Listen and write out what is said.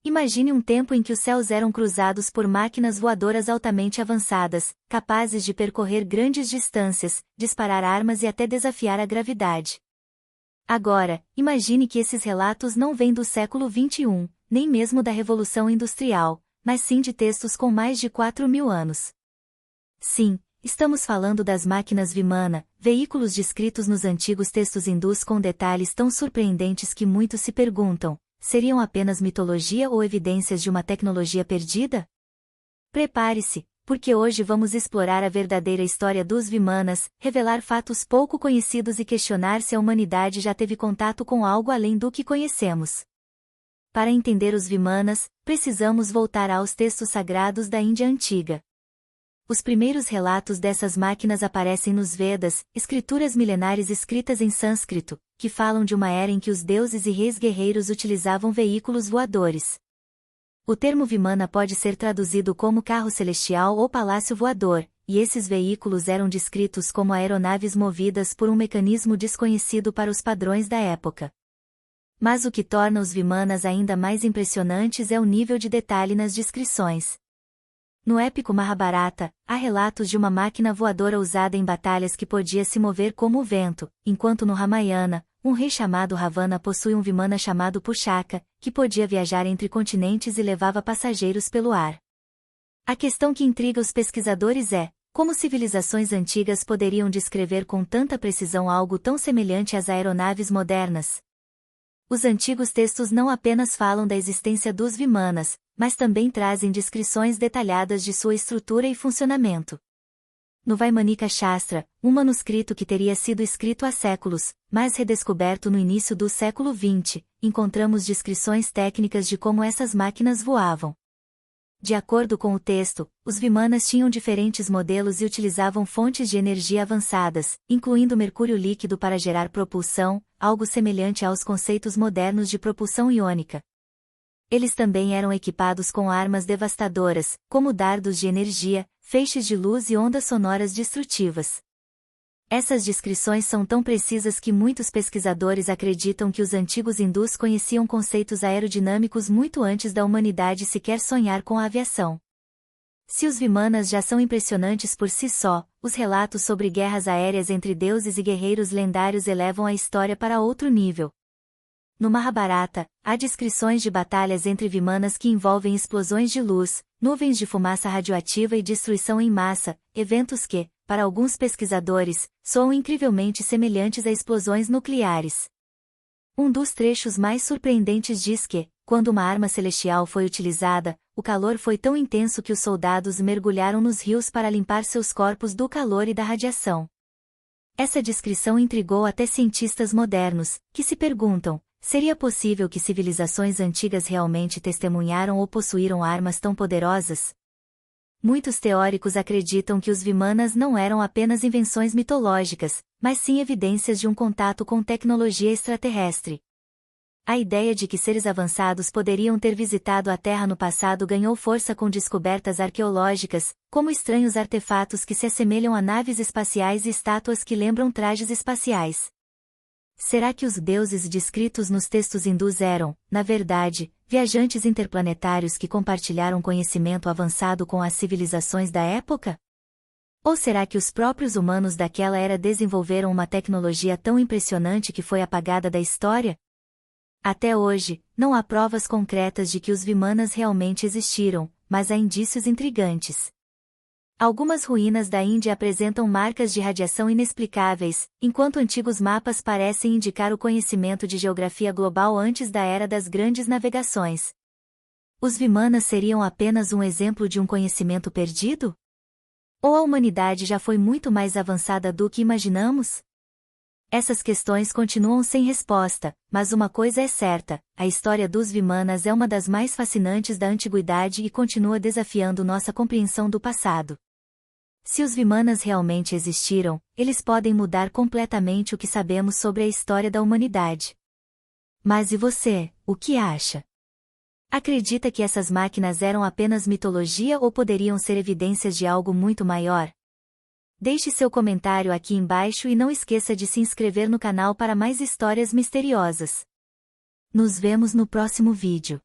Imagine um tempo em que os céus eram cruzados por máquinas voadoras altamente avançadas, capazes de percorrer grandes distâncias, disparar armas e até desafiar a gravidade. Agora, imagine que esses relatos não vêm do século XXI, nem mesmo da Revolução Industrial, mas sim de textos com mais de 4.000 anos. Sim, estamos falando das máquinas Vimana, veículos descritos nos antigos textos hindus com detalhes tão surpreendentes que muitos se perguntam: seriam apenas mitologia ou evidências de uma tecnologia perdida? Prepare-se, porque hoje vamos explorar a verdadeira história dos Vimanas, revelar fatos pouco conhecidos e questionar se a humanidade já teve contato com algo além do que conhecemos. Para entender os Vimanas, precisamos voltar aos textos sagrados da Índia antiga. Os primeiros relatos dessas máquinas aparecem nos Vedas, escrituras milenares escritas em sânscrito, que falam de uma era em que os deuses e reis guerreiros utilizavam veículos voadores. O termo Vimana pode ser traduzido como carro celestial ou palácio voador, e esses veículos eram descritos como aeronaves movidas por um mecanismo desconhecido para os padrões da época. Mas o que torna os Vimanas ainda mais impressionantes é o nível de detalhe nas descrições. No épico Mahabharata, há relatos de uma máquina voadora usada em batalhas que podia se mover como o vento, enquanto no Ramayana, um rei chamado Ravana possui um Vimana chamado Pushaka, que podia viajar entre continentes e levava passageiros pelo ar. A questão que intriga os pesquisadores é: como civilizações antigas poderiam descrever com tanta precisão algo tão semelhante às aeronaves modernas? Os antigos textos não apenas falam da existência dos Vimanas, mas também trazem descrições detalhadas de sua estrutura e funcionamento. No Vaimanika Shastra, um manuscrito que teria sido escrito há séculos, mas redescoberto no início do século XX, encontramos descrições técnicas de como essas máquinas voavam. De acordo com o texto, os Vimanas tinham diferentes modelos e utilizavam fontes de energia avançadas, incluindo mercúrio líquido para gerar propulsão, algo semelhante aos conceitos modernos de propulsão iônica. Eles também eram equipados com armas devastadoras, como dardos de energia, feixes de luz e ondas sonoras destrutivas. Essas descrições são tão precisas que muitos pesquisadores acreditam que os antigos hindus conheciam conceitos aerodinâmicos muito antes da humanidade sequer sonhar com a aviação. Se os Vimanas já são impressionantes por si só, os relatos sobre guerras aéreas entre deuses e guerreiros lendários elevam a história para outro nível. No Mahabharata, há descrições de batalhas entre Vimanas que envolvem explosões de luz, nuvens de fumaça radioativa e destruição em massa, eventos que, para alguns pesquisadores, soam incrivelmente semelhantes a explosões nucleares. Um dos trechos mais surpreendentes diz que, quando uma arma celestial foi utilizada, o calor foi tão intenso que os soldados mergulharam nos rios para limpar seus corpos do calor e da radiação. Essa descrição intrigou até cientistas modernos, que se perguntam: seria possível que civilizações antigas realmente testemunharam ou possuíram armas tão poderosas? Muitos teóricos acreditam que os Vimanas não eram apenas invenções mitológicas, mas sim evidências de um contato com tecnologia extraterrestre. A ideia de que seres avançados poderiam ter visitado a Terra no passado ganhou força com descobertas arqueológicas, como estranhos artefatos que se assemelham a naves espaciais e estátuas que lembram trajes espaciais. Será que os deuses descritos nos textos hindus eram, na verdade, viajantes interplanetários que compartilharam conhecimento avançado com as civilizações da época? Ou será que os próprios humanos daquela era desenvolveram uma tecnologia tão impressionante que foi apagada da história? Até hoje, não há provas concretas de que os Vimanas realmente existiram, mas há indícios intrigantes. Algumas ruínas da Índia apresentam marcas de radiação inexplicáveis, enquanto antigos mapas parecem indicar o conhecimento de geografia global antes da era das grandes navegações. Os Vimanas seriam apenas um exemplo de um conhecimento perdido? Ou a humanidade já foi muito mais avançada do que imaginamos? Essas questões continuam sem resposta, mas uma coisa é certa: a história dos Vimanas é uma das mais fascinantes da antiguidade e continua desafiando nossa compreensão do passado. Se os Vimanas realmente existiram, eles podem mudar completamente o que sabemos sobre a história da humanidade. Mas e você, o que acha? Acredita que essas máquinas eram apenas mitologia ou poderiam ser evidências de algo muito maior? Deixe seu comentário aqui embaixo e não esqueça de se inscrever no canal para mais histórias misteriosas. Nos vemos no próximo vídeo.